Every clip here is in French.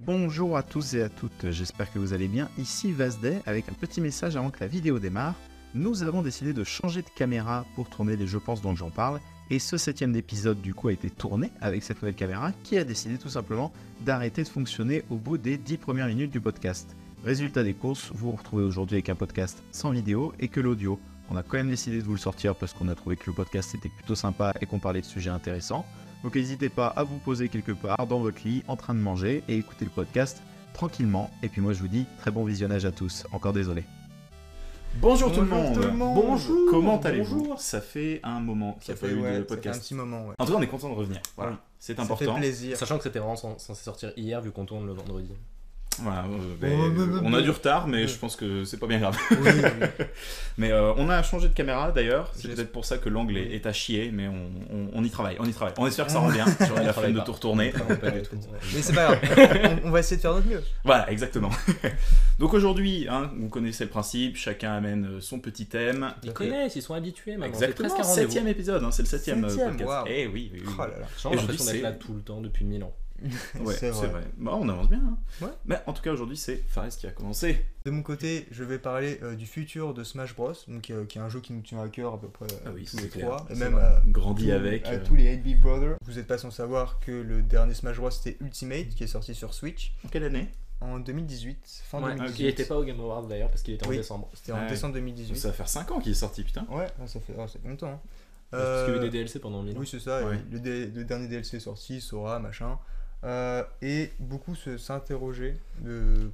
Bonjour à tous et à toutes, j'espère que vous allez bien. Ici Vazday avec un petit message avant que la vidéo démarre. Nous avons décidé de changer de caméra pour tourner les Je pense donc j'en parle. Et ce 7ème épisode du coup a été tourné avec cette nouvelle caméra qui a décidé tout simplement d'arrêter de fonctionner au bout des 10 premières minutes du podcast. Résultat des courses, vous vous retrouvez aujourd'hui avec un podcast sans vidéo et que l'audio. On a quand même décidé de vous le sortir parce qu'on a trouvé que le podcast était plutôt sympa et qu'on parlait de sujets intéressants. Donc n'hésitez pas à vous poser quelque part dans votre lit en train de manger et écouter le podcast tranquillement. Et puis moi je vous dis très bon visionnage à tous. Encore désolé. Bonjour tout le monde. Bonjour. Comment allez-vous? Bonjour. Ça fait un moment qu'il n'y a pas eu de podcast. Ça fait un petit moment, ouais. En tout cas on est content de revenir. Voilà. Oui. C'est Ça important. fait plaisir. Sachant que c'était vraiment censé sortir hier vu qu'on tourne le vendredi. Voilà, Oh, on a du retard mais je pense que c'est pas bien grave. Oui, oui. Mais on a changé de caméra d'ailleurs. C'est J'ai- peut-être pour ça que l'angle est à chier, mais on y travaille. On espère que ça rend bien. J'aurais la flemme de tout retourner. Pas du tout. Mais c'est pas grave, on va essayer de faire notre mieux. Voilà, exactement. Donc aujourd'hui, vous connaissez le principe, chacun amène son petit thème. Ils connaissent, ils sont habitués maintenant. Exactement, C'est presque un rendez-vous. 7ème épisode, c'est le 7ème Septième, podcast. waouh. Eh oui, oui, oui. Oh là là. J'ai Et aujourd'hui, l'impression c'est- d'être là tout le temps depuis 1000 ans. Ouais, C'est vrai. Bah, on avance bien. Hein. Ouais. Mais en tout cas, aujourd'hui, c'est Fares qui a commencé. De mon côté, je vais parler du futur de Smash Bros, donc, qui est un jeu qui nous tient à cœur à peu près Ah oui, tous c'est les clair. trois, et C'est même vrai. à, Grandi avec. à tous les 8 Big Brothers. Vous n'êtes pas sans savoir que le dernier Smash Bros c'était Ultimate, qui est sorti sur Switch En quelle année? en 2018, fin Ouais, 2018. il était pas au Game Awards d'ailleurs parce qu'il était en Oui. décembre. C'était en Ouais. décembre 2018. Ça va faire 5 ans qu'il est sorti, putain. Ouais, ça fait longtemps. Hein. Parce qu'il y a eu des DLC pendant 1000 ans. Oui, c'est ça. Ouais. Le dernier DLC est sorti, Sora, machin. Et beaucoup s'interrogeaient,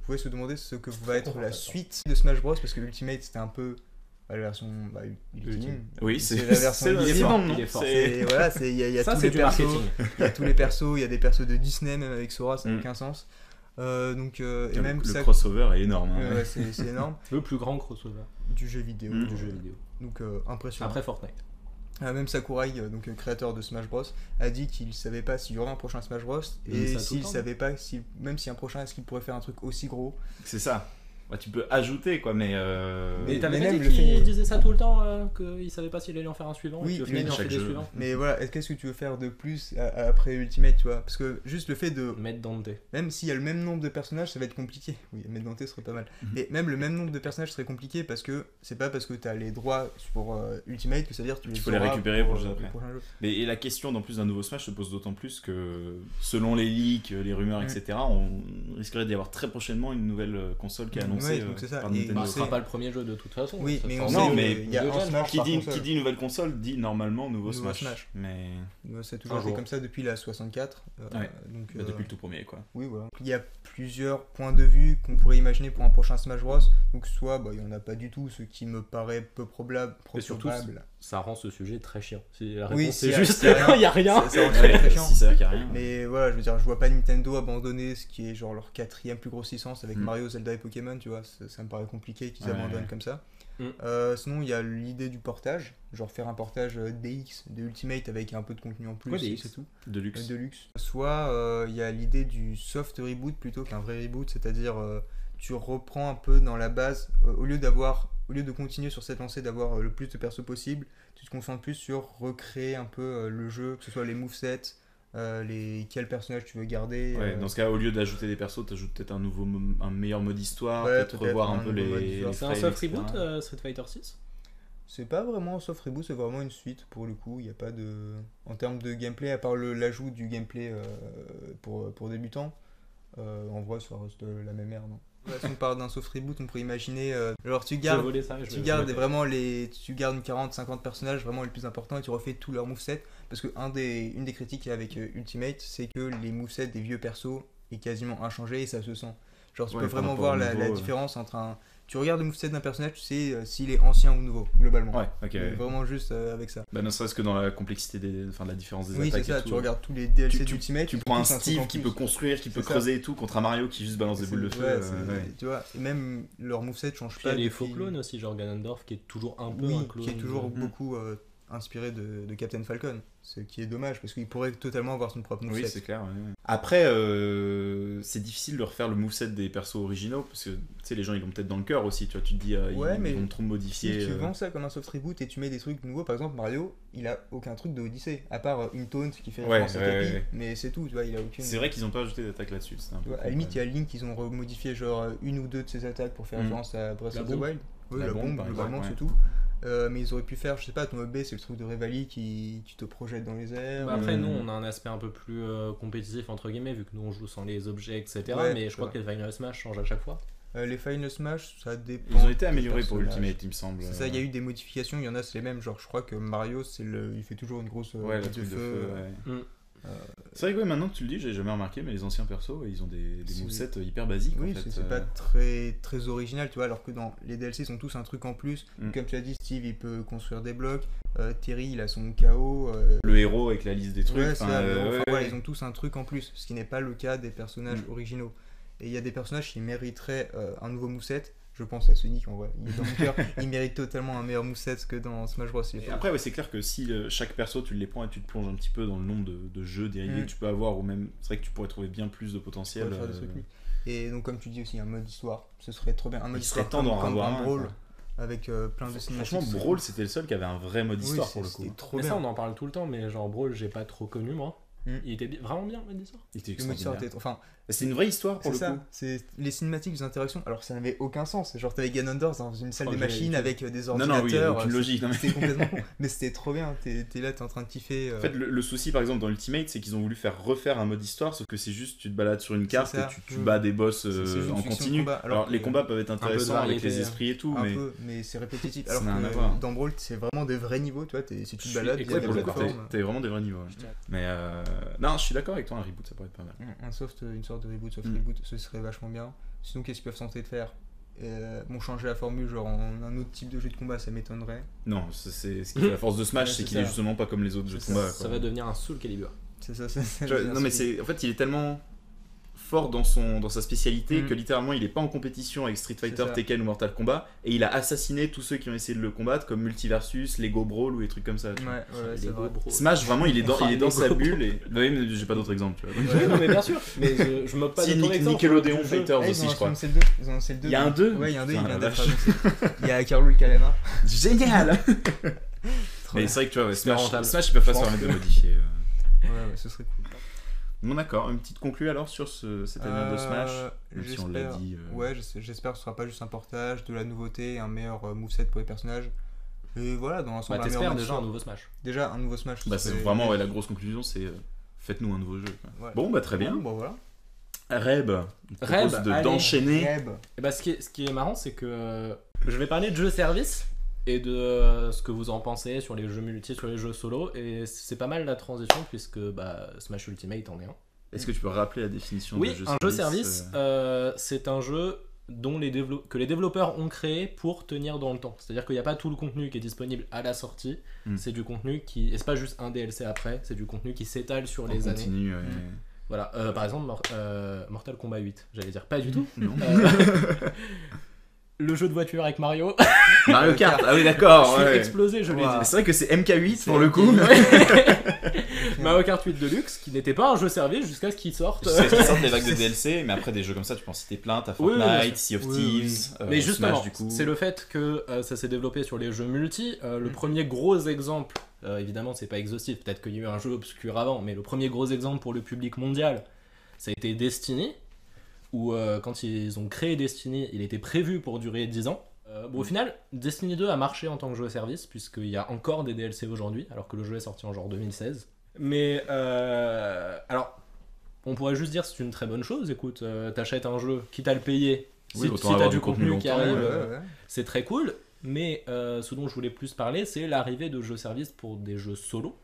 pouvaient se demander ce que va être la suite de Smash Bros. Parce que Ultimate c'était un peu la version Ultime. Oui, C'est la version il est ultime. fort, non Il est fort. C'est- Et voilà, il y a Ça, tous c'est les du persos. marketing. Il y a tous les persos, il y a des persos de Disney même avec Sora, ça n'a Mm. aucun sens. Et Le, même le ça. crossover est énorme. hein. Ouais, c'est énorme. Le plus grand crossover Du jeu vidéo. Mm. du jeu vidéo. Donc impressionnant. Après Fortnite. Même Sakurai, créateur de Smash Bros, a dit qu'il savait pas s'il y aurait un prochain Smash Bros. Mais Et ça, tout le s'il temps, savait pas, même si un prochain, est-ce qu'il pourrait faire un truc aussi gros. C'est ça. Bah, tu peux ajouter, quoi, mais. Mais t'avais mais pas même dit le qu'il fait- disait ça tout le temps, qu'il savait pas s'il allait en faire un suivant. Oui, et puis au mais final, il en chaque fait des jeu. suivants. Mais voilà, qu'est-ce que tu veux faire de plus après Ultimate, tu vois? Parce que juste le fait de. Mettre Dante. Même s'il y a le même nombre de personnages, ça va être compliqué. Oui, mettre Dante serait pas mal. Mhm. Mais même le même nombre de personnages serait compliqué parce que c'est pas parce que t'as les droits pour Ultimate que ça veut dire que tu faut les auras récupérer pour le jeu le d'après. prochain jeu. Et la question d'en plus d'un nouveau Smash se pose d'autant plus que, selon les leaks, les rumeurs, Mm. etc., on risquerait d'y avoir très prochainement une nouvelle console qui est annoncée Ouais, donc c'est ça. par Et Nintendo. Bah, ce c'est- sera pas le premier jeu de toute façon. Oui, Ça mais sera on Non, sait mais qu'il y a deux un jeunes. Smash Qui par dit, console. qui dit nouvelle console dit normalement nouveau Nouveau Smash. Smash. Mais Ça a toujours Un été jour. comme ça depuis la 64. Ouais. Donc, bah, depuis le tout premier, quoi. Oui, voilà. Il y a plusieurs points de vue qu'on pourrait imaginer pour un prochain Smash Bros. Donc, soit il n'y en a pas du tout, ce qui me paraît peu probable. Et surtout, probable. ça rend ce sujet très chiant. La Oui, réponse s'il y c'est a- juste s'il y a rien, il y a rien. Ça rend très chiant. Si ça veut qu'il y a rien. Mais voilà, je veux dire, je vois pas Nintendo abandonner ce qui est genre leur quatrième plus grosse licence avec Mm. Mario, Zelda et Pokémon, tu vois. Ça me paraît compliqué qu'ils Ouais. abandonnent comme ça. Mm. Sinon, il y a l'idée du portage, genre faire un portage DX, de Ultimate avec un peu de contenu en plus, Ouais, et DX. c'est tout. Deluxe. Deluxe. Soit il y a l'idée du soft reboot plutôt qu'un vrai reboot, c'est-à-dire tu reprends un peu dans la base, au lieu de continuer sur cette lancée d'avoir le plus de persos possible, tu te concentres plus sur recréer un peu le jeu, que ce soit les movesets, quels personnages tu veux garder. Ouais, dans ce cas, au lieu d'ajouter des persos, t'ajoutes peut-être un meilleur mode histoire, Ouais, peut-être peut-être revoir un un peu nouveau mode les histoire. C'est un frames, soft etc. reboot Street Fighter 6. C'est pas vraiment un soft reboot, c'est vraiment une suite pour le coup. Il y a pas de. En termes de gameplay, à part l'ajout du gameplay pour débutants, en vrai ça reste la même merde. Si on parle d'un soft reboot, on pourrait imaginer. Alors tu J'ai gardes. volé ça. Tu gardes vraiment tu gardes 40-50 personnages vraiment les plus importants et tu refais tous leurs movesets parce que une des critiques qu'il y a avec Ultimate c'est que les movesets des vieux persos est quasiment inchangé et ça se sent. Genre tu Ouais, peux par vraiment rapport voir au la nouveau, différence entre un. Tu regardes le moveset d'un personnage, tu sais s'il est ancien ou nouveau globalement. Ouais, ok. Vraiment juste avec ça. Bah, ne serait-ce que dans la complexité enfin, la différence des Oui c'est attaques ça, et tout. tu regardes tous les DLC Tu- d'Ultimate. Tu prends un tous truc Steve en qui plus. peut construire, qui peut C'est ça. creuser et tout, contre un Mario qui juste balance des boules de feu. Ouais, ouais. tu vois, et même leur moveset change Puis il y pas. a les depuis- faux clones aussi, genre Ganondorf qui est toujours un peu Oui, un clone. qui est toujours beaucoup inspiré de Captain Falcon, ce qui est dommage parce qu'il pourrait totalement avoir son propre moveset. Oui, c'est clair. Ouais. Après, c'est difficile de refaire le moveset des persos originaux parce que tu sais, les gens ils l'ont peut-être dans le cœur aussi. Tu vois, tu te dis, Ouais, mais ils vont trop modifier. Si tu vends ça comme un soft reboot et tu mets des trucs nouveaux, par exemple Mario, il a aucun truc de Odyssey, à part une taunt qui fait référence à Capi, mais c'est tout, tu vois, il a aucune... C'est vrai qu'ils ont pas ajouté d'attaque là-dessus. C'est un peu à la limite, il y a Link, ils ont remodifié genre une ou deux de ses attaques pour faire référence à Breath of the Wild. Oui, la bombe, globalement, c'est tout. Mais ils auraient pu faire, je sais pas, ton B, c'est le truc de Revali qui tu te projettes dans les airs. Bah après, nous, on a un aspect un peu plus compétitif, entre guillemets, vu que nous, on joue sans les objets, etc. Ouais, mais je crois que les Final Smash changent à chaque fois. Les Final Smash, ça dépend. Ils ont été des améliorés pour personnages. Ultimate, il me semble. C'est ça, il y a eu des modifications, il y en a, c'est les mêmes. Genre, je crois que Mario, il fait toujours une grosse Ouais, le boule truc de feu. Ouais. C'est vrai que maintenant que tu le dis, j'ai jamais remarqué, mais les anciens persos, ils ont des movesets hyper basiques. Oui, en fait. c'est pas très original, tu vois, alors que dans les DLC, ils ont tous un truc en plus. Mm. Comme tu as dit, Steve, il peut construire des blocs. Terry, il a son KO. Le héros avec la liste des trucs. Ouais, c'est ça, voilà, ouais. ils ont tous un truc en plus, ce qui n'est pas le cas des personnages originaux. Et il y a des personnages qui mériteraient un nouveau moveset. Je pense à Sonic en vrai, il est dans mon cœur, il mérite totalement un meilleur moveset que dans Smash Bros. Et après, ouais, c'est clair que si chaque perso tu les prends et tu te plonges un petit peu dans le nombre de jeux dérivés que tu peux avoir, ou même, c'est vrai que tu pourrais trouver bien plus de potentiel. Faire des trucs, oui. Et donc, comme tu dis aussi, un mode histoire, ce serait trop bien. Un mode Il serait histoire temps d'en comme avoir dans un, Brawl, quoi. avec plein de cinématiques. Franchement, Brawl c'était le seul qui avait un vrai mode histoire pour le coup. C'était trop Mais bien. ça, on en parle tout le temps, mais genre Brawl, j'ai pas trop connu, moi. Il était vraiment bien, le mode d'histoire. Il était Le mode histoire extraordinaire. était... Enfin, C'est une vraie histoire pour c'est le ça, coup. c'est les cinématiques, les interactions. Alors ça n'avait aucun sens. Genre t'avais Ganondorf dans une salle Oh, des j'ai- machines j'ai- avec des Non, non, oui, il y ordinateurs. avait aucune logique. Non, mais- C'était complètement con. Mais c'était trop bien. T'es là, t'es en train de kiffer. En fait, le souci par exemple dans Ultimate, c'est qu'ils ont voulu refaire un mode histoire, sauf que c'est juste tu te balades sur une carte ça. et tu bats des boss C'est juste en une fiction de continu. combat, alors Alors, que- les combats peuvent être intéressants avec variété, les esprits et tout, un mais peu, mais c'est répétitif. Ça Alors n'a rien à voir. que dans Brawl, c'est vraiment des vrais niveaux. Tu vois, si tu Je te suis balades, il y a ouais, des pour le coup, plateformes. t'as vraiment des vrais niveaux. Ouais. Mais non, je suis d'accord avec toi, un reboot ça pourrait être pas mal. Une sorte de reboot, soft reboot, ce serait vachement bien. Sinon, qu'est-ce qu'ils peuvent tenter de faire Bon, changer la formule, genre en un autre type de jeu de combat, ça m'étonnerait. Non, c'est ce qui fait la force de Smash, Ouais, c'est c'est qu'il ça. est justement pas comme les autres jeux de C'est combat. Ça quoi. va devenir un Soul Calibur. C'est ça, Non, mais c'est en fait, il est tellement fort dans sa spécialité que littéralement il est pas en compétition avec Street Fighter, ça. Tekken ou Mortal Kombat et il a assassiné tous ceux qui ont essayé de le combattre comme Multiversus, Lego Brawl ou des trucs comme ça. tu vois. Ouais, c'est Lego vrai. Bros. Smash vraiment il est dans Lego sa Bros. bulle et bah oui, mais j'ai pas d'autres exemples. Tu vois. Oui, non, mais bien sûr. Mais je moque pas Si, de ton exemple. Nickelodeon je- Fighters Ils aussi ont je crois. annoncé le 2. Ils ont annoncé le 2. Il y a un 2 Ouais, il y a un 2, il Putain, vient la d'être vache. annoncé. Il y a Carol Calamar. Génial. Trop Mais bien. c'est vrai que tu vois, ouais, Super rentable. Smash ils peuvent pas se Je pense permettre de que- modifier. Ouais, ce serait cool. Bon d'accord, une petite conclue alors sur cette année de Smash, même si on l'a J'espère. dit. Ouais, j'espère que ce sera pas juste un portage, de la nouveauté, un meilleur moveset pour les personnages. Et voilà, dans l'ensemble, Bah, un meilleur t'espères mode déjà histoire. un nouveau Smash. Déjà un nouveau Smash. Bah c'est serait- vraiment ouais, la grosse conclusion c'est faites-nous un nouveau jeu. Quoi. Ouais. Bon bah très bien. Bon, voilà. Reb, je te propose allez. d'enchaîner. Reb. Et bah, ce qui est marrant, c'est que je vais parler de jeux service et de ce que vous en pensez sur les jeux multi, sur les jeux solo. Et c'est pas mal la transition puisque bah, Smash Ultimate en est un. Est-ce que tu peux rappeler la définition Oui, de jeu un jeu service, c'est un jeu dont que les développeurs ont créé pour tenir dans le temps. C'est-à-dire qu'il n'y a pas tout le contenu qui est disponible à la sortie. C'est du contenu qui... Et c'est pas juste un DLC après, c'est du contenu qui s'étale sur les années. continue. Voilà, par exemple, Mortal Kombat 8, j'allais dire pas du tout. Non. Le jeu de voiture avec Mario. Mario Kart, ah oui d'accord. Je suis ouais. explosé, je l'ai Wow. dit. C'est vrai que c'est MK8 pour le coup. Mario Kart 8 Deluxe, qui n'était pas un jeu service jusqu'à ce qu'il sorte. C'est qu'ils sortent des vagues de DLC, mais après des jeux comme ça, tu peux en citer plein. T'as Oui, oui, Fortnite, bien Sea of Oui, Thieves, Mais justement, Smash du coup. c'est le fait que ça s'est développé sur les jeux multi. Le premier gros exemple, évidemment, c'est pas exhaustif, peut-être qu'il y a eu un jeu obscur avant, mais le premier gros exemple pour le public mondial, ça a été Destiny, où quand ils ont créé Destiny, il était prévu pour durer 10 ans. Bon, au final, Destiny 2 a marché en tant que jeu service, puisqu'il y a encore des DLC aujourd'hui, alors que le jeu est sorti en genre 2016. Mais, alors, on pourrait juste dire que c'est une très bonne chose. Écoute, t'achètes un jeu, quitte à le payer, Oui, si autant t'as avoir du du contenu contenu qui longtemps, arrive, Ouais. c'est très cool. Mais ce dont je voulais plus parler, c'est l'arrivée de jeux service pour des jeux solo.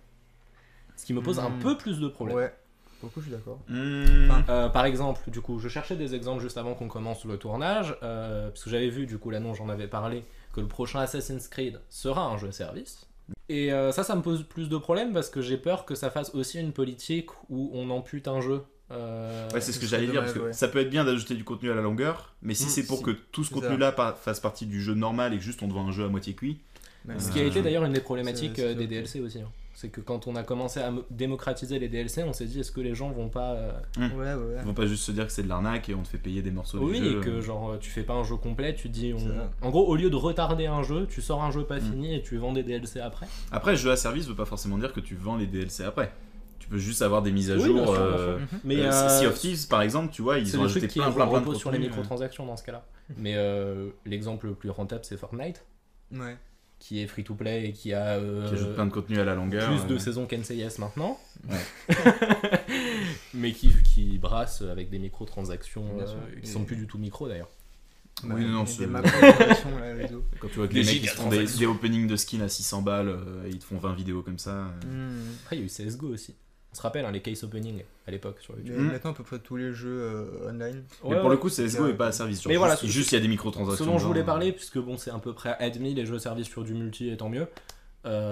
Ce qui me pose un peu plus de problèmes. Ouais. Pour le coup, je suis d'accord. Par exemple, du coup, je cherchais des exemples juste avant qu'on commence le tournage, parce que j'avais vu, du coup, l'annonce, j'en avais parlé, que le prochain Assassin's Creed sera un jeu service. Et ça me pose plus de problèmes parce que j'ai peur que ça fasse aussi une politique où on ampute un jeu. Ouais, c'est ce que ce j'allais serait dire, parce que dommage, ouais. ça peut être bien d'ajouter du contenu à la longueur, mais si c'est pour si, que tout ce c'est contenu-là fasse partie du jeu normal et que juste on te vend un jeu à moitié cuit, Ce qui a été d'ailleurs une des problématiques c'est des ok. DLC aussi. Hein. C'est que quand on a commencé à démocratiser les DLC, on s'est dit est-ce que les gens vont pas. Ouais. Ils vont pas juste se dire que c'est de l'arnaque et on te fait payer des morceaux Oui, du jeu. et que genre tu fais pas un jeu complet, tu dis. C'est ça. En gros, au lieu de retarder un jeu, tu sors un jeu pas fini et tu vends des DLC après. Après, jeu à service veut pas forcément dire que tu vends les DLC après. Tu peux juste avoir des mises à Oui, jour. bien sûr, bien sûr. Mais Sea of Thieves, par exemple, tu vois, ils c'est ont le ajouté truc qui plein de repose sur les contenu, microtransactions dans ce cas-là. Mais l'exemple le plus rentable, c'est Fortnite, Ouais. qui est free to play et qui a qui ajoute plein de contenu à la longueur. plus de saisons qu'NCIS maintenant. Ouais. Mais qui brasse avec des microtransactions Bien sûr. qui sont plus du tout micro d'ailleurs. Oui, non, Il y a c'est- des macro-transactions, là, les autres. Quand tu vois que Les les mecs ils se font gigatransactions. des openings de skins à 600 balles, ils te font 20 vidéos comme ça. Après, il y a eu CSGO aussi. On se rappelle, hein, les case openings à l'époque sur YouTube. Mais maintenant, à peu près tous les jeux online. Mais pour le coup, CSGO est pas à service. Genre, Mais voilà, juste il y a des microtransactions. Ce dont je voulais dedans. parler, puisque bon, c'est à peu près admis les jeux services sur du multi, et tant mieux.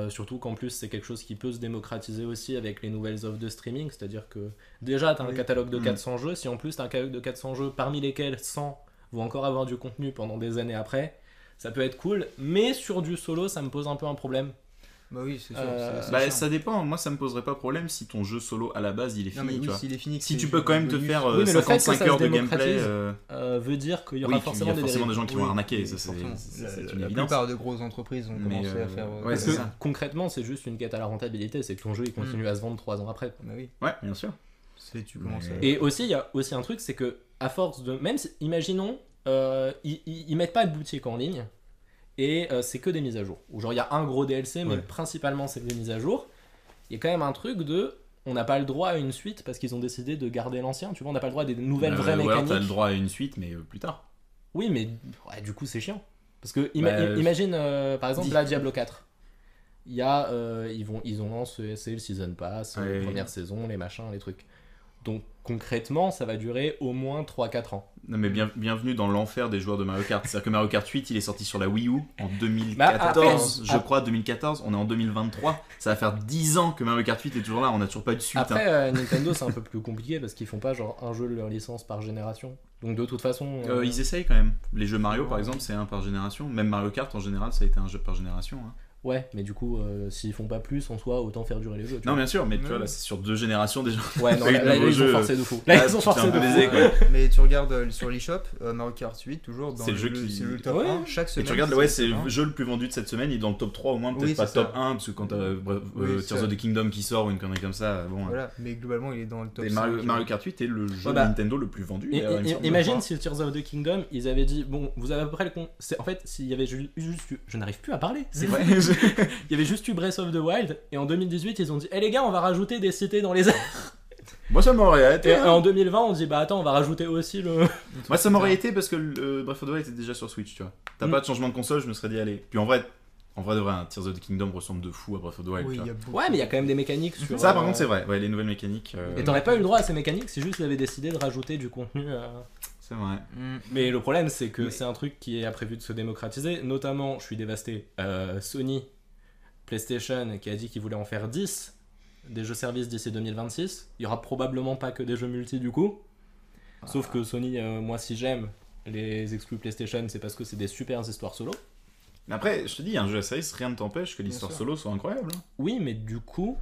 Surtout qu'en plus, c'est quelque chose qui peut se démocratiser aussi avec les nouvelles offres de streaming. C'est-à-dire que déjà, tu as un Oui. catalogue de 400 jeux. Si en plus, tu as un catalogue de 400 jeux, parmi lesquels 100 vont encore avoir du contenu pendant des années après, ça peut être cool. Mais sur du solo, ça me pose un peu un problème. Bah oui, c'est sûr. c'est Bah, chiant. ça dépend. Moi, ça me poserait pas problème si ton jeu solo à la base il est Non, mais fini. oui, tu vois. s'il est fini, que Si c'est tu juste peux quand du même te bonus. faire Oui, mais le fait que 55 ça se heures de gameplay. démocratise, veut dire qu'il y aura Oui, il y forcément a des forcément dérives. des gens qui vont Oui, arnaquer. oui, Ça, c'est forcément. c'est La une évidence. plupart de grosses entreprises ont Mais, commencé à faire. ouais, Parce c'est que ça. concrètement, c'est juste une quête à la rentabilité. C'est que ton jeu il continue à se vendre 3 ans après. Bah oui, Ouais, bien sûr. tu commences à. Et aussi, il y a aussi un truc, c'est que à force de. Même si, imaginons, ils mettent pas de boutique en ligne et c'est que des mises à jour. Ou genre, il y a un gros DLC, mais Ouais. principalement c'est des mises à jour. Il y a quand même un truc de. On n'a pas le droit à une suite parce qu'ils ont décidé de garder l'ancien. Tu vois, on n'a pas le droit à des nouvelles vraies Ou alors mécaniques. t'as le droit à une suite, mais plus tard. Oui, mais ouais, du coup, c'est chiant. Parce que Bah, imagine, par exemple, dis. là, Diablo 4. Il y a, ils ont lancé le Season Pass, Ouais. première saison, les machins, les trucs. Donc concrètement, ça va durer au moins 3-4 ans. Non, mais bienvenue dans l'enfer des joueurs de Mario Kart. C'est-à-dire que Mario Kart 8, il est sorti sur la Wii U en 2014, je crois, 2014. On est en 2023. Ça va faire 10 ans que Mario Kart 8 est toujours là. On n'a toujours pas eu de suite. Après, Nintendo, c'est un peu plus compliqué parce qu'ils font pas genre un jeu de leur licence par génération. Donc de toute façon. Ils essayent quand même. Les jeux Mario, par exemple, c'est un par génération. Même Mario Kart, en général, ça a été un jeu par génération. Hein. Ouais, mais du coup, s'ils font pas plus en soi, autant faire durer les jeux. tu Non, vois. bien sûr, mais tu Ouais. vois, là, c'est sur 2 générations déjà. Ouais, non, Avec là, le là, nouveau ils ont jeu, forcé de fou. là, Là, ils tu ont t'es forcé un de peu fou. baisé, quoi. Mais tu regardes sur l'eShop, Mario Kart 8, toujours dans C'est le jeu qui- c'est le top Ouais. 1 chaque Et semaine. tu regardes, ouais, c'est le le top 1. jeu le plus vendu de cette semaine. Il est dans le top 3 au moins, peut-être Oui, pas c'est top ça. 1, parce que quand t'as Oui, Tears ça. of the Kingdom qui sort ou une connerie comme ça, bon. Voilà, mais globalement, il est dans le top Et 5. Mario Kart 8 est le jeu Ouais, bah, Nintendo le plus vendu. Et- d'ailleurs, il me semble. imagine si Tears of the Kingdom, ils avaient dit bon, vous avez à peu près le con. En fait, s'il y avait juste eu, je n'arrive plus à parler. C'est vrai. Il y avait juste eu Breath of the Wild et en 2018 ils ont dit eh les gars on va rajouter des cités dans les airs. Moi, ça m'aurait été. Et en 2020 on dit bah attends on va rajouter aussi le. Moi, ça m'aurait été parce que le Breath of the Wild était déjà sur Switch, tu vois. T'as Mm. pas de changement de console, je me serais dit, allez. Puis en vrai de vrai, un Tears of the Kingdom ressemble de fou à Breath of the Wild, Oui, tu il y vois. a beaucoup. Ouais mais il y a quand même des mécaniques sur. Ça, par contre, c'est vrai. Ouais, les nouvelles mécaniques. Et t'aurais pas eu le droit à ces mécaniques si juste ils avaient décidé de rajouter du contenu. C'est vrai. Mais le problème c'est que Mais- c'est un truc qui est prévu de se démocratiser. Notamment je suis dévasté. Sony, PlayStation qui a dit qu'ils voulaient en faire 10 des jeux services d'ici 2026. Il y aura probablement pas que des jeux multi du coup. Sauf que Sony, moi si j'aime les exclus PlayStation, c'est parce que c'est des super histoires solo. Mais après, je te dis, un jeu à service, rien ne t'empêche que l'histoire Bien sûr. solo soit incroyable. hein. Oui, mais du coup,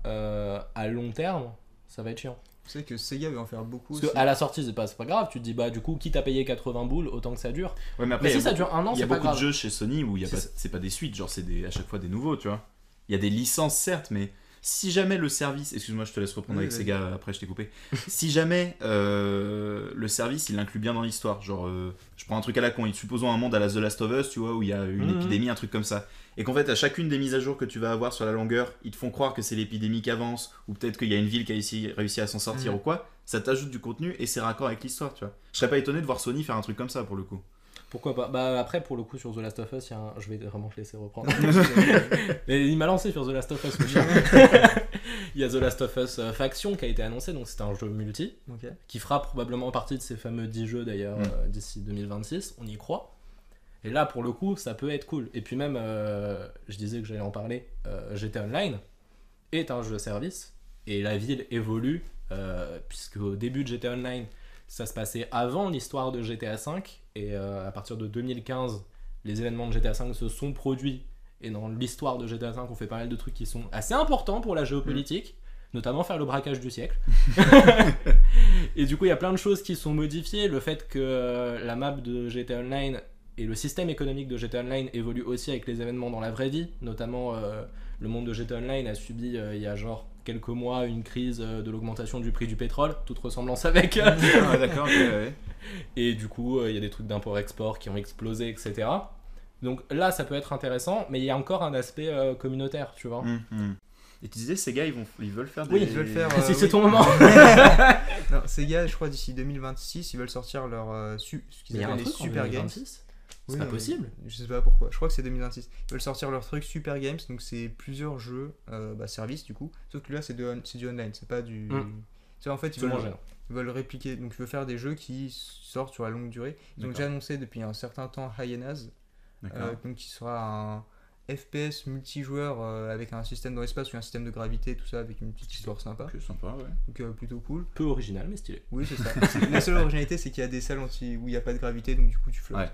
à long terme, ça va être chiant. Tu sais que Sega veut en faire beaucoup. Parce aussi. qu'à la sortie, c'est pas grave. Tu te dis, bah du coup, quitte à payer 80 boules, autant que ça dure. Ouais, mais après, Mais il y si a ça dure un an, il y a c'est pas beaucoup grave. de jeux chez Sony où il y a C'est pas, ça. c'est pas des suites, genre c'est à chaque fois des nouveaux, tu vois. Il y a des licences certes, mais si jamais le service, excuse-moi, je te laisse reprendre Oui, avec vas-y. Sega, après je t'ai coupé. Si jamais le service il inclut bien dans l'histoire, genre je prends un truc à la con, supposons un monde à la The Last of Us, tu vois, où il y a une Mhm. épidémie, un truc comme ça, et qu'en fait à chacune des mises à jour que tu vas avoir sur la longueur, ils te font croire que c'est l'épidémie qui avance, ou peut-être qu'il y a une ville qui a réussi à s'en sortir Mhm. ou quoi, ça t'ajoute du contenu et c'est raccord avec l'histoire, tu vois. Je serais pas étonné de voir Sony faire un truc comme ça pour le coup. Pourquoi pas. Bah après, pour le coup, sur The Last of Us, je vais vraiment te laisser reprendre. Mais il m'a lancé sur The Last of Us. le chien. Il y a The Last of Us Faction qui a été annoncé, donc c'est un jeu multi Ok. qui fera probablement partie de ces fameux 10 jeux d'ailleurs Mm. d'ici 2026, on y croit. Et là pour le coup ça peut être cool. Et puis même, je disais que j'allais en parler, GTA Online est un jeu service et la ville évolue, puisque au début de GTA Online ça se passait avant l'histoire de GTA V et à partir de 2015 les événements de GTA V se sont produits et dans l'histoire de GTA V, on fait pas mal de trucs qui sont assez importants pour la géopolitique, notamment faire le braquage du siècle. Et du coup, il y a plein de choses qui sont modifiées. Le fait que la map de GTA Online et le système économique de GTA Online évolue aussi avec les événements dans la vraie vie, notamment le monde de GTA Online a subi il y a genre quelques mois une crise de l'augmentation du prix du pétrole, toute ressemblance avec. Ah, d'accord, ouais. Et du coup, il y a des trucs d'import-export qui ont explosé, etc. Donc là, ça peut être intéressant, mais il y a encore un aspect communautaire, tu vois. Et tu disais, ces gars, ils veulent faire des... Oui, ils veulent faire... Si c'est ton moment. Non, ces gars, je crois, d'ici 2026, ils veulent sortir leur... ce qu'ils appellent les Super Games. C'est pas possible. Je sais pas pourquoi. Je crois que c'est 2026. Ils veulent sortir leur truc Super Games, donc c'est plusieurs jeux, services du coup. Sauf que là, c'est du online, c'est pas du. Tu vois, en fait, ils veulent répliquer. Donc, ils veulent faire des jeux qui sortent sur la longue durée. Ils ont déjà annoncé depuis un certain temps Hyenas, donc qui sera un FPS multijoueur avec un système dans l'espace ou un système de gravité, tout ça, avec une petite histoire sympa. C'est sympa, ouais. Donc, plutôt cool. Peu original, mais stylé. Oui, c'est ça. La seule originalité, c'est qu'il y a des salles où il n'y a pas de gravité, donc du coup, tu flottes. Ouais.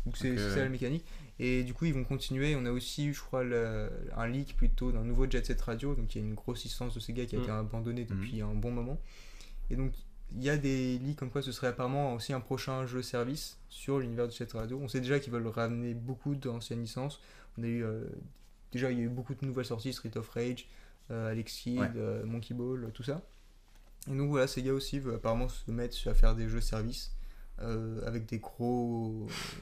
Donc c'est ça la mécanique. Et du coup ils vont continuer. On a aussi je crois un leak plutôt d'un nouveau Jet Set Radio. Donc il y a une grosse licence de Sega qui a été abandonnée depuis un bon moment. Et donc il y a des leaks comme quoi ce serait apparemment aussi un prochain jeu service sur l'univers de Jet Set Radio. On sait déjà qu'ils veulent ramener beaucoup d'anciennes licences. On a eu déjà il y a eu beaucoup de nouvelles sorties, Street of Rage, Alex Kidd, Monkey Ball, tout ça. Et donc voilà, Sega aussi veut apparemment se mettre à faire des jeux services. Avec des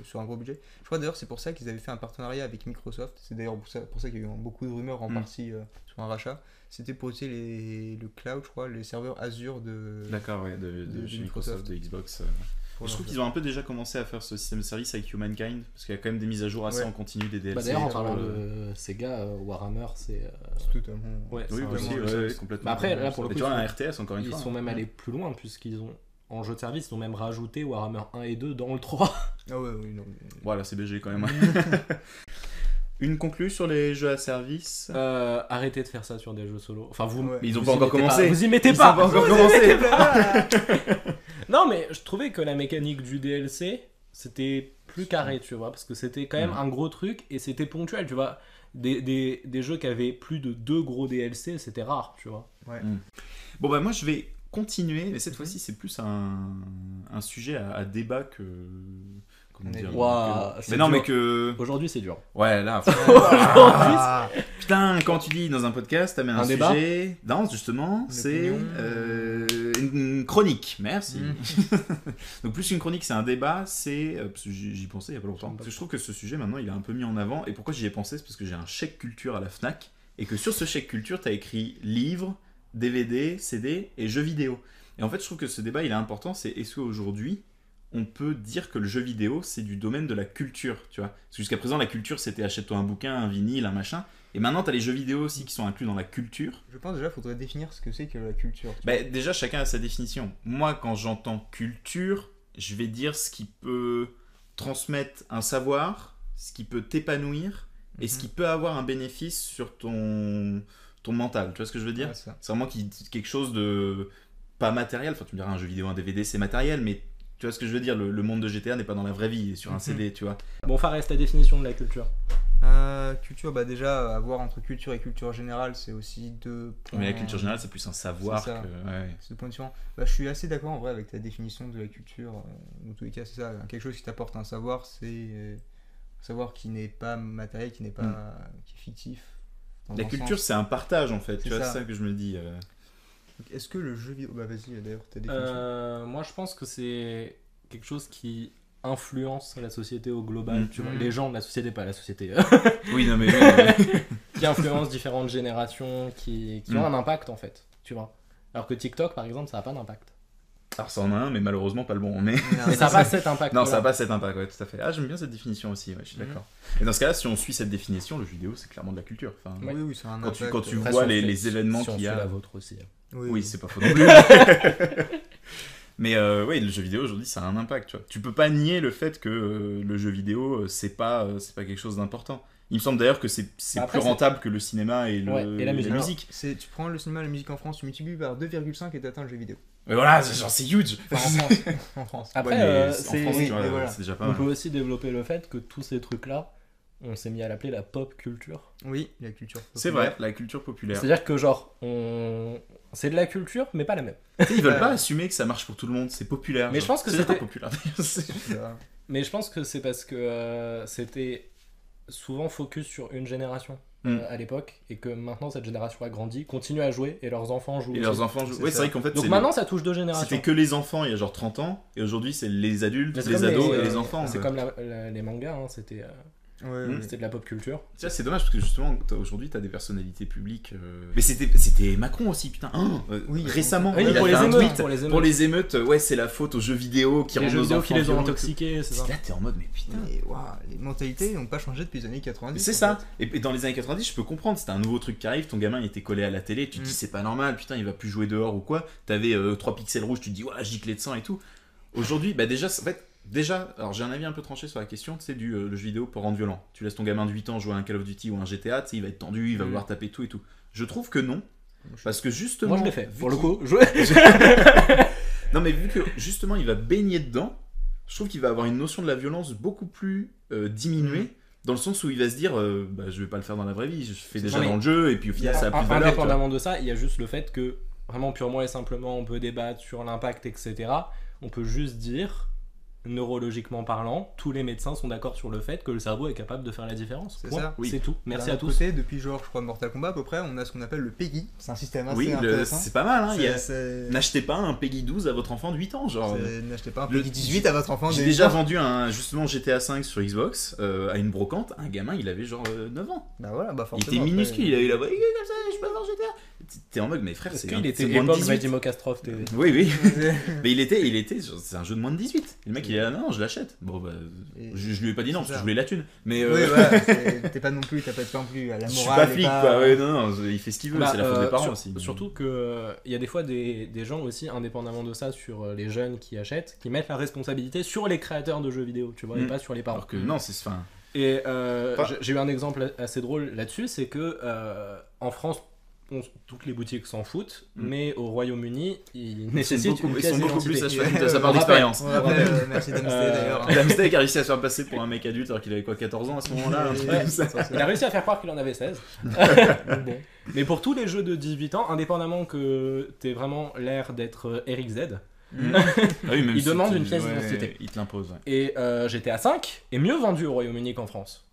sur un gros budget. Je crois d'ailleurs c'est pour ça qu'ils avaient fait un partenariat avec Microsoft. C'est d'ailleurs pour ça qu'il y a eu beaucoup de rumeurs en partie sur un rachat. C'était pour utiliser le cloud, je crois, les serveurs Azure de chez Microsoft, de Xbox. Je trouve qu'ils ont un peu déjà commencé à faire ce système de service avec Humankind, parce qu'il y a quand même des mises à jour assez en continu des DLC. D'ailleurs en parlant de Sega, Warhammer c'est totalement... oui, complètement. Après là pour le coup, tu vois, un RTS encore une fois. Ils sont même allés plus loin puisqu'ils ont en jeu de service, ils ont même rajouté Warhammer 1 et 2 dans le 3. Ah ouais, oui, non. Voilà, c'est BG quand même. Une conclue sur les jeux à service. Arrêtez de faire ça sur des jeux solo. Enfin, mais ils ont pas encore commencé. Vous y mettez pas. Ils ont pas encore commencé. Non, mais je trouvais que la mécanique du DLC, c'était plus carré, tu vois, parce que c'était quand même un gros truc et c'était ponctuel, tu vois. Des jeux qui avaient plus de 2 gros DLC, c'était rare, tu vois. Ouais. Bon bah moi je vais continuer, mais cette fois-ci c'est plus un sujet à débat que... Comment dire mais non, dur. Mais que... Aujourd'hui c'est dur. Ouais, là... Putain, quand tu dis dans un podcast, t'amènes un sujet... Non, justement, c'est une chronique. Merci. Donc plus qu'une chronique, c'est un débat, c'est... Parce que j'y pensais il y a pas longtemps. Parce que je trouve que ce sujet, maintenant, il est un peu mis en avant. Et pourquoi j'y ai pensé, c'est parce que j'ai un chèque culture à la Fnac. Et que sur ce chèque culture, t'as écrit livre, DVD, CD et jeux vidéo. Et en fait, je trouve que ce débat, il est important. C'est est-ce qu'aujourd'hui, on peut dire que le jeu vidéo, c'est du domaine de la culture, tu vois. Parce que jusqu'à présent, la culture, c'était achète-toi un bouquin, un vinyle, un machin. Et maintenant, t'as les jeux vidéo aussi qui sont inclus dans la culture. Je pense déjà, il faudrait définir ce que c'est que la culture. Bah, déjà, chacun a sa définition. Moi, quand j'entends culture, je vais dire ce qui peut transmettre un savoir, ce qui peut t'épanouir, et ce qui peut avoir un bénéfice sur ton mental. Tu vois ce que je veux dire ? Ouais, c'est vraiment quelque chose de pas matériel. Enfin, tu me diras, un jeu vidéo, un DVD, c'est matériel, mais tu vois ce que je veux dire ? Le monde de GTA n'est pas dans la vraie vie, sur un CD, tu vois. Bon, Fares, ta définition de la culture ? Culture, bah déjà, avoir entre culture et culture générale, c'est aussi deux points... Mais la culture générale, c'est plus un savoir que... Ouais. C'est deux points différents. Bah, je suis assez d'accord en vrai avec ta définition de la culture. Dans tous les cas, c'est ça. Quelque chose qui t'apporte un savoir, c'est un savoir qui n'est pas matériel, qui n'est pas qui est fictif. La culture, c'est un partage en fait. Tu vois, c'est ça que je me dis. Est-ce que le jeu vidéo... Bah vas-y, d'ailleurs, ta définition. Moi, je pense que c'est quelque chose qui influence la société au global, tu vois, les gens de la société, pas la société. Oui, non mais... qui influence différentes générations, qui ont un impact en fait, tu vois. Alors que TikTok, par exemple, ça n'a pas d'impact. Alors ça en a un, mais malheureusement pas le bon. Mais ça n'a pas cet impact. Non, ça n'a pas cet impact, ouais, tout à fait. Ah, j'aime bien cette définition aussi, ouais, je suis d'accord. Et dans ce cas-là, si on suit cette définition, le jeu vidéo, c'est clairement de la culture. Enfin, oui, c'est un impact. Quand tu vois les événements qu'il y a... la vôtre aussi. Oui, c'est pas faux non plus. Mais oui, le jeu vidéo aujourd'hui, ça a un impact. Tu vois. Tu peux pas nier le fait que le jeu vidéo, c'est pas quelque chose d'important. Il me semble d'ailleurs que c'est plus rentable que le cinéma et la musique. Alors, tu prends le cinéma et la musique en France, tu multiplies par 2,5 et t'atteins le jeu vidéo. Mais voilà, genre c'est huge. Enfin, en France. Après, c'est déjà pas on peut aussi développer le fait que tous ces trucs-là, on s'est mis à l'appeler la pop culture. Oui, la culture populaire. C'est vrai, la culture populaire. C'est-à-dire que genre, c'est de la culture, mais pas la même. Ils veulent pas assumer que ça marche pour tout le monde, c'est populaire. Mais genre. je pense que c'est c'était pas populaire. Mais je pense que c'est parce que c'était souvent focus sur une génération à l'époque, et que maintenant cette génération a grandi, continue à jouer, et leurs enfants jouent. Et leurs enfants jouent. Ouais, c'est vrai qu'en fait. Donc maintenant ça touche deux générations. C'était que les enfants il y a genre 30 ans, et aujourd'hui c'est les adultes, les ados et les enfants. C'est comme les mangas, hein, c'était. C'était de la pop culture. Tu vois, c'est dommage parce que justement aujourd'hui t'as des personnalités publiques. Mais c'était Macron aussi, putain. Oui, récemment. Oui, il pour, a fait un tweet pour les émeutes. Ouais, c'est la faute aux jeux vidéo qui rendent nos enfants qui les ont intoxiqués. C'est ça. Là t'es en mode mais putain. Les mentalités n'ont pas changé depuis les années 90. C'est ça. Et dans les années 90, je peux comprendre. C'était un nouveau truc qui arrive. Ton gamin il était collé à la télé. Tu te dis c'est pas normal. Putain, il va plus jouer dehors ou quoi. T'avais 3 pixels rouges. Tu te dis ouais, giclé de sang et tout. Aujourd'hui, bah déjà, en fait. Déjà, alors j'ai un avis un peu tranché sur la question, tu sais, le jeu vidéo peut rendre violent. Tu laisses ton gamin de 8 ans jouer à un Call of Duty ou un GTA, tu sais, il va être tendu, il va vouloir taper tout et tout. Je trouve que non, parce que justement... Moi je l'ai fait, pour le coup. Non mais vu que justement il va baigner dedans, je trouve qu'il va avoir une notion de la violence beaucoup plus diminuée, dans le sens où il va se dire, bah, je vais pas le faire dans la vraie vie, je fais déjà dans le jeu, et puis au final ça a plus de valeur. Indépendamment de ça, il y a juste le fait que, vraiment purement et simplement, on peut débattre sur l'impact, etc. On peut juste dire... neurologiquement parlant, tous les médecins sont d'accord sur le fait que le cerveau est capable de faire la différence. C'est ça. Oui. C'est tout. Merci à tous. Côté, depuis genre, je crois, Mortal Kombat à peu près, on a ce qu'on appelle le PEGI. C'est un système assez intéressant. C'est pas mal. Hein. N'achetez pas un PEGI 12 à votre enfant de 8 ans. Genre. N'achetez pas un PEGI 18 à votre enfant de 8 ans. J'ai déjà vendu justement GTA 5 sur Xbox à une brocante. Un gamin, il avait genre 9 ans. Bah voilà, bah forcément. Il était minuscule, il avait la voix comme ça, je peux avoir GTA. T'es en mode, mais frère, c'est qu'il était époque Vadim Castrov TV. Oui. Mais il était, c'est un jeu de moins de 18. Le mec, il est là, non, je l'achète. Bon, bah, je lui ai pas dit non, parce que je voulais la thune. Mais oui, voilà, t'es pas non plus, t'as pas non plus à la morale. Je suis pas flic, quoi. Ouais, non, il fait ce qu'il veut, c'est la faute des parents aussi. Surtout que il y a des fois des gens aussi, indépendamment de ça, sur les jeunes qui achètent, qui mettent la responsabilité sur les créateurs de jeux vidéo, tu vois, et pas sur les parents. Alors que non, c'est fin. Et j'ai eu un exemple assez drôle là-dessus, c'est que en France, toutes les boutiques s'en foutent, mais au Royaume-Uni, ils nécessitent une pièce d'identité. Ils sont beaucoup plus à cheval de sa part d'expérience. Merci Damsteg d'ailleurs. Damsteg a réussi à se faire passer pour un mec adulte alors qu'il avait quoi, 14 ans à ce moment-là. Il a réussi à faire croire qu'il en avait 16. Bon. Mais pour tous les jeux de 18 ans, indépendamment que t'aies vraiment l'air d'être RxZ, il demande une pièce d'identité. Il te l'impose. Et GTA 5 est mieux vendu au Royaume-Uni qu'en France.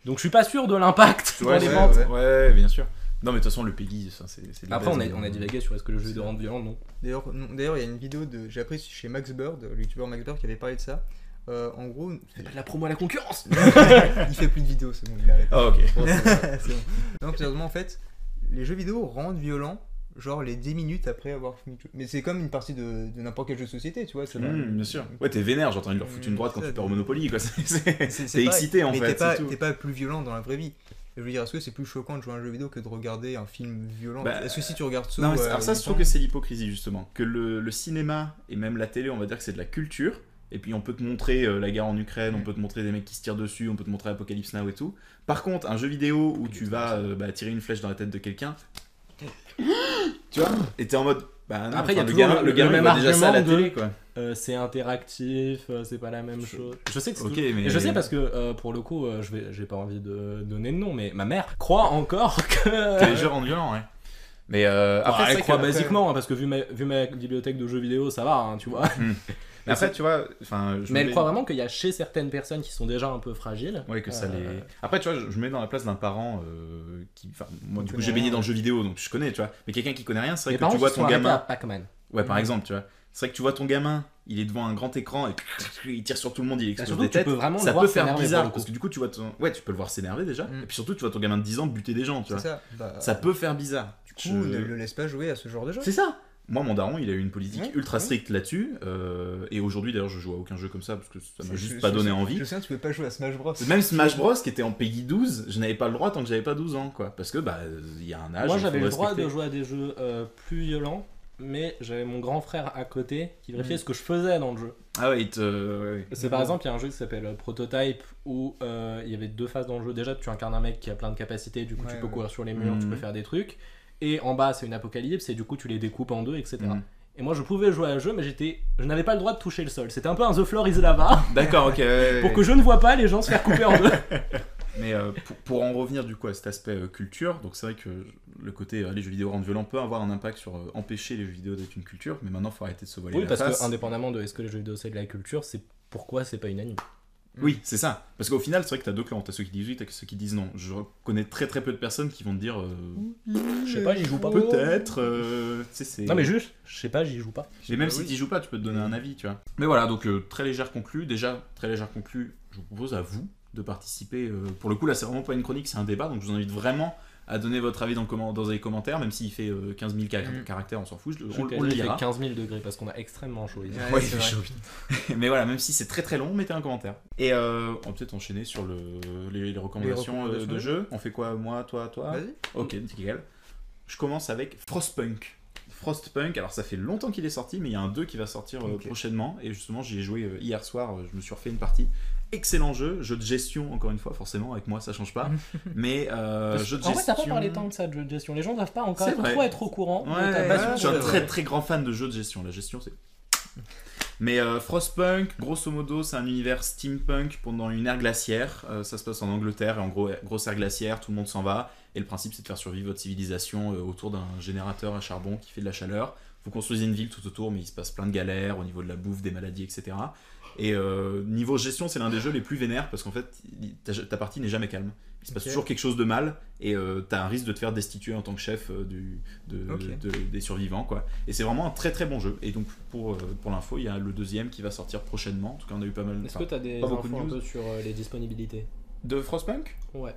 Donc je suis pas sûr de l'impact dans les ventes. Ouais, bien sûr. Non mais de toute façon le PEGI, c'est après on a divagué sur est-ce que le jeu de rendre violent, non. D'ailleurs il y a une vidéo j'ai appris chez Max Bird, le youtubeur Max Bird qui avait parlé de ça. En gros, c'est pas de la promo à la concurrence. Il fait plus de vidéos, c'est bon, il arrête. Ah ok. C'est bon. Non, sérieusement en fait, les jeux vidéo rendent violents genre les 10 minutes après avoir fini. Mais c'est comme une partie de n'importe quel jeu de société, tu vois. Bien sûr. Ouais, t'es vénère, j'ai entendu leur foutre une droite quand tu perds au Monopoly, quoi. T'es excité en fait. T'es pas plus violent dans la vraie vie. Je veux dire, est-ce que c'est plus choquant de jouer à un jeu vidéo que de regarder un film violent? Est-ce que si tu regardes ça... Non, alors ça, je trouve que c'est l'hypocrisie, justement. Que le cinéma et même la télé, on va dire que c'est de la culture. Et puis on peut te montrer la guerre en Ukraine, on peut te montrer des mecs qui se tirent dessus, on peut te montrer Apocalypse Now et tout. Par contre, un jeu vidéo où tu vas tirer une flèche dans la tête de quelqu'un... tu vois? Et t'es en mode... Bah non, après, il y a le gamin il voit déjà ça à la télé, quoi. C'est interactif, c'est pas la même chose. Je sais que c'est mais... je sais parce que pour le coup, j'ai pas envie de donner de nom, mais ma mère croit encore que les jeux rendent violents, ouais. Mais après, elle croit basiquement, hein, parce que vu ma bibliothèque de jeux vidéo, ça va, hein, tu vois. Mais après, tu vois, mais elle croit vraiment qu'il y a chez certaines personnes qui sont déjà un peu fragiles. Ouais, que ça les. Après, tu vois, je me mets dans la place d'un parent qui. Enfin, moi, du coup, j'ai baigné dans le jeu vidéo, donc je connais, tu vois. Mais quelqu'un qui connaît rien, c'est vrai que tu vois ton gamin. Pac-Man. Ouais, par exemple, tu vois. C'est vrai que tu vois ton gamin, il est devant un grand écran et il tire sur tout le monde, il explose des têtes. Ça peut faire bizarre parce que du coup, tu vois ouais, tu peux le voir s'énerver déjà. Et puis surtout, tu vois ton gamin de 10 ans buter des gens, tu vois. Ça peut faire bizarre. Du coup, ne le laisse pas jouer à ce genre de jeu. C'est ça. Moi, mon daron, il a eu une politique ultra stricte là-dessus. Et aujourd'hui, d'ailleurs, je joue à aucun jeu comme ça parce que ça m'a juste pas donné envie. Je sais, tu peux pas jouer à Smash Bros. Même Smash Bros, qui était en PEGI 12, je n'avais pas le droit tant que j'avais pas 12 ans, quoi. Parce que, il y a un âge. Moi, j'avais le droit de jouer à des jeux plus violents, mais j'avais mon grand frère à côté qui vérifiait ce que je faisais dans le jeu. Ah ouais, c'est par exemple, il y a un jeu qui s'appelle Prototype où il y avait 2 phases dans le jeu. Déjà, tu incarnes un mec qui a plein de capacités, du coup, tu peux courir sur les murs, tu peux faire des trucs. Et en bas, c'est une apocalypse, et du coup, tu les découpes en 2, etc. Et moi, je pouvais jouer à un jeu, mais je n'avais pas le droit de toucher le sol. C'était un peu un The Floor is Lava. D'accord, ok. Pour que je ne vois pas les gens se faire couper en 2. Mais pour en revenir du coup à cet aspect culture, donc c'est vrai que le côté les jeux vidéo rendent violents peut avoir un impact sur empêcher les jeux vidéo d'être une culture, mais maintenant il faut arrêter de se voiler la face. Oui, parce que indépendamment de est-ce que les jeux vidéo c'est de la culture, c'est pourquoi c'est pas unanime. Oui, c'est ça. Parce qu'au final, c'est vrai que t'as deux clans. T'as ceux qui disent oui, t'as ceux qui disent non. Je connais très très peu de personnes qui vont te dire. Je sais pas, j'y joue pas. Peut-être. Non, mais juste, je sais pas, j'y joue pas. Et même si t'y joues pas, tu peux te donner un avis, tu vois. Mais voilà, donc très légère conclue. Déjà, très légère conclue, je vous propose à vous de participer. Pour le coup, là, c'est vraiment pas une chronique, c'est un débat. Donc je vous invite vraiment à donner votre avis dans les commentaires, même s'il fait 15 000 caractères, on s'en fout, on le lira. Il fait 15 000 degrés parce qu'on a extrêmement chaud ici. Ouais, il fait chaud. Mais voilà, même si c'est très très long, mettez un commentaire. Et on va peut-être enchaîner sur les recommandations de jeux. On fait quoi, moi, toi? Vas-y. Ok, nickel. Je commence avec Frostpunk. Frostpunk, alors ça fait longtemps qu'il est sorti, mais il y a un 2 qui va sortir prochainement. Et justement, j'y ai joué hier soir, je me suis refait une partie. Excellent jeu de gestion, encore une fois, forcément, avec moi ça change pas. Mais jeu de gestion. En fait, t'as pas parlé tant de ça de jeu de gestion. Les gens doivent pas encore trop être au courant. Je suis un très très grand fan de jeux de gestion. La gestion, c'est. Mais Frostpunk, grosso modo, c'est un univers steampunk pendant une ère glaciaire. Ça se passe en Angleterre, et en gros, grosse ère glaciaire, tout le monde s'en va. Et le principe, c'est de faire survivre votre civilisation autour d'un générateur à charbon qui fait de la chaleur. Vous construisez une ville tout autour, mais il se passe plein de galères au niveau de la bouffe, des maladies, etc. Et niveau gestion, c'est l'un des jeux les plus vénères parce qu'en fait, ta partie n'est jamais calme. Il se passe toujours quelque chose de mal et t'as un risque de te faire destituer en tant que chef des survivants, quoi. Et c'est vraiment un très très bon jeu. Et donc, pour l'info, il y a le 2e qui va sortir prochainement. En tout cas, on a eu pas mal de. Est-ce que t'as des infos un peu sur les disponibilités de Frostpunk? Ouais.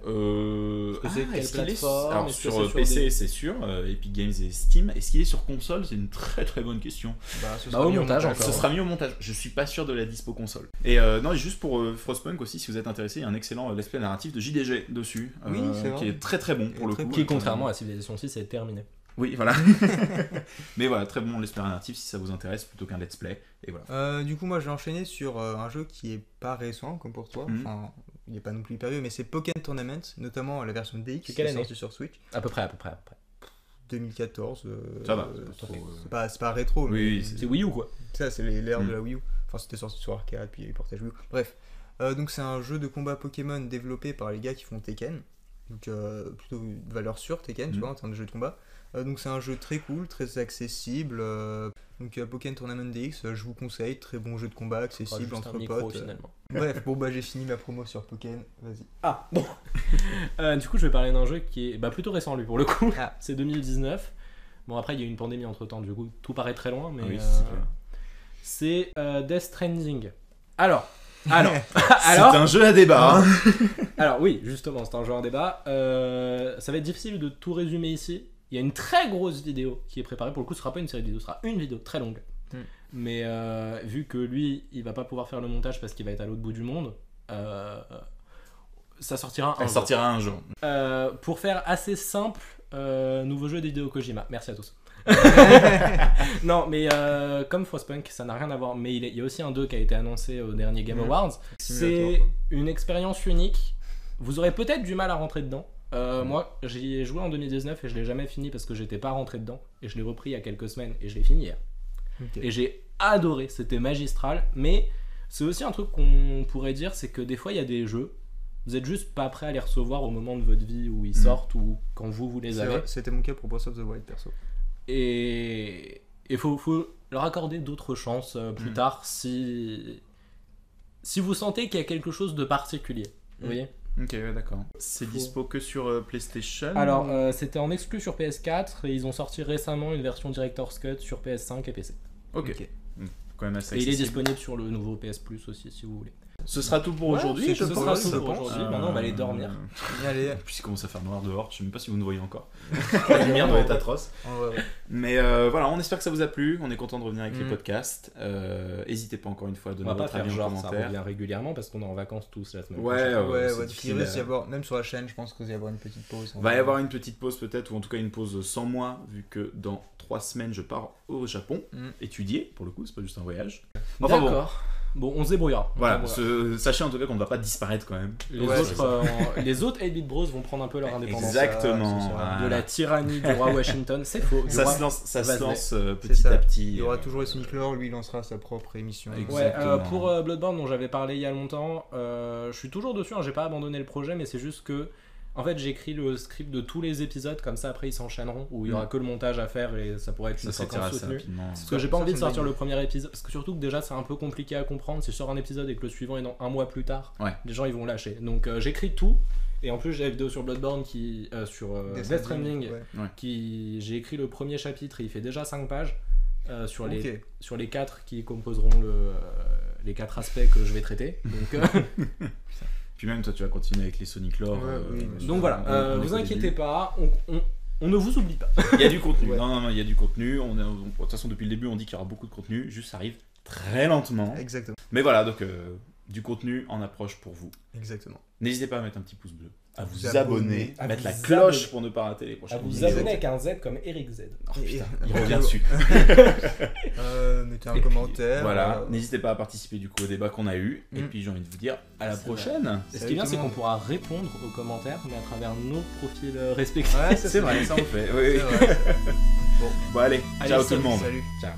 C'est quelle plateforme? Alors sur PC c'est sûr, Epic Games et Steam. Est-ce qu'il est sur console? C'est une très très bonne question. Ce sera mis au montage encore. Ce sera mis au montage. Je suis pas sûr de la dispo console. Et non, juste pour Frostpunk aussi, si vous êtes intéressé, il y a un excellent let's play narratif de JDG dessus, qui est très très bon pour le coup. Qui contrairement à Civilization 6 est terminé. Oui, voilà. Mais voilà, très bon let's play narratif si ça vous intéresse plutôt qu'un let's play. Et voilà. Du coup, moi je vais enchaîner sur un jeu qui est pas récent comme pour toi. Enfin, il n'est pas non plus hyper vieux, mais c'est Pokken Tournament, notamment la version DX qui est sortie sur Switch. À peu près. 2014. Ça va. C'est pas rétro. Oui, c'est Wii U quoi. Ça, c'est l'ère de la Wii U. Enfin, c'était sorti sur arcade, puis il y a eu portage Wii U. Bref. Donc, c'est un jeu de combat Pokémon développé par les gars qui font Tekken. Donc, plutôt une valeur sûre, Tekken, tu vois, en termes de jeu de combat. Donc, c'est un jeu très cool, très accessible. Donc, Pokken Tournament DX, je vous conseille. Très bon jeu de combat, accessible entre potes. Bref, j'ai fini ma promo sur Pokken. Vas-y. Ah, bon. Du coup, je vais parler d'un jeu qui est pour tout récent, lui, pour le coup. C'est 2019. Bon, après, il y a eu une pandémie entre temps, du coup, tout paraît très loin, mais c'est Death Stranding. Alors, c'est un jeu à débat. Alors, oui, justement, c'est un jeu à débat. Ça va être difficile de tout résumer ici. Il y a une très grosse vidéo qui est préparée. Pour le coup, ce sera pas une série de vidéos, ce sera une vidéo très longue. Mais vu que lui, il va pas pouvoir faire le montage parce qu'il va être à l'autre bout du monde, ça sortira un jour. Pour faire assez simple, nouveau jeu d'Hideo Kojima. Merci à tous. Non, mais comme Frostpunk, ça n'a rien à voir. Mais il y a aussi un 2 qui a été annoncé au dernier Game Awards. C'est une expérience unique. Vous aurez peut-être du mal à rentrer dedans. Moi, j'y ai joué en 2019 et je l'ai jamais fini parce que j'étais pas rentré dedans. Et je l'ai repris il y a quelques semaines et je l'ai fini hier. Et j'ai adoré, c'était magistral. Mais c'est aussi un truc qu'on pourrait dire, c'est que des fois il y a des jeux, vous êtes juste pas prêt à les recevoir au moment de votre vie où ils sortent ou quand vous les avez. C'était mon cas pour Breath of the Wild perso. Et il faut leur accorder d'autres chances plus tard si vous sentez qu'il y a quelque chose de particulier. Vous voyez ? Ok, ouais, d'accord. C'est dispo que sur PlayStation? Alors, c'était en exclu sur PS4 et ils ont sorti récemment une version Director's Cut sur PS5 et PC. Ok. Quand même assez accessible. Et il est disponible sur le nouveau PS Plus aussi si vous voulez. Ce sera tout pour aujourd'hui. Ce sera tout pour aujourd'hui. Maintenant, on va aller dormir. Allez. Puis il commence à faire noir dehors. Je sais même pas si vous nous voyez encore. La lumière doit être atroce. Ouais. Mais voilà, on espère que ça vous a plu. On est content de revenir avec les podcasts. N'hésitez pas encore une fois à donner votre avis en commentaire. Ça revient régulièrement parce qu'on est en vacances tous la semaine prochaine. Il risque d'y avoir, même sur la chaîne, je pense qu'il va y avoir une petite pause. Va y avoir une petite pause peut-être, ou en tout cas une pause sans moi, vu que dans 3 semaines je pars au Japon étudier. Pour le coup, c'est pas juste un voyage. Enfin, d'accord. Bon, on se débrouillera. Voilà, sachez en tout cas qu'on ne va pas disparaître quand même. Les autres 8-Bit Bros vont prendre un peu leur indépendance. Exactement. De la tyrannie du roi Washington, c'est faux. Ça se lance petit à petit. Il y aura toujours Sonic Lore, lui il lancera sa propre émission. Pour Bloodborne dont j'avais parlé il y a longtemps, je suis toujours dessus, j'ai pas abandonné le projet, mais c'est juste que en fait j'écris le script de tous les épisodes, comme ça après ils s'enchaîneront, où il y aura que le montage à faire et ça pourrait être une séquence soutenue. Parce que j'ai pas envie de sortir le premier épisode, parce que surtout que déjà c'est un peu compliqué à comprendre, si je sors un épisode et que le suivant est dans un mois plus tard, les gens ils vont lâcher. Donc j'écris tout. Et en plus j'ai la vidéo sur Bloodborne sur Death Stranding, j'ai écrit le premier chapitre et il fait déjà 5 pages sur les 4 qui composeront les 4 aspects que je vais traiter. Donc, puis même toi tu vas continuer avec les Sonic Lore. Donc voilà, vous inquiétez pas, on ne vous oublie pas. Il y a du contenu, non, il y a du contenu. De toute façon depuis le début on dit qu'il y aura beaucoup de contenu, juste ça arrive très lentement. Exactement. Mais voilà, donc du contenu en approche pour vous. Exactement. N'hésitez pas à mettre un petit pouce bleu, à vous abonner, à mettre la cloche pour ne pas rater les prochaines vidéos. À vous abonner avec un Z comme Eric Z. Oh putain, il revient dessus. Mettez un commentaire. Voilà, n'hésitez pas à participer du coup au débat qu'on a eu. Et puis j'ai envie de vous dire à la prochaine. Ce qui est bien, c'est qu'on pourra répondre aux commentaires, mais à travers nos profils respectifs. Ouais, c'est vrai, ça on fait. Oui. Vrai. Bon, allez, ciao tout le monde. Salut. Ciao.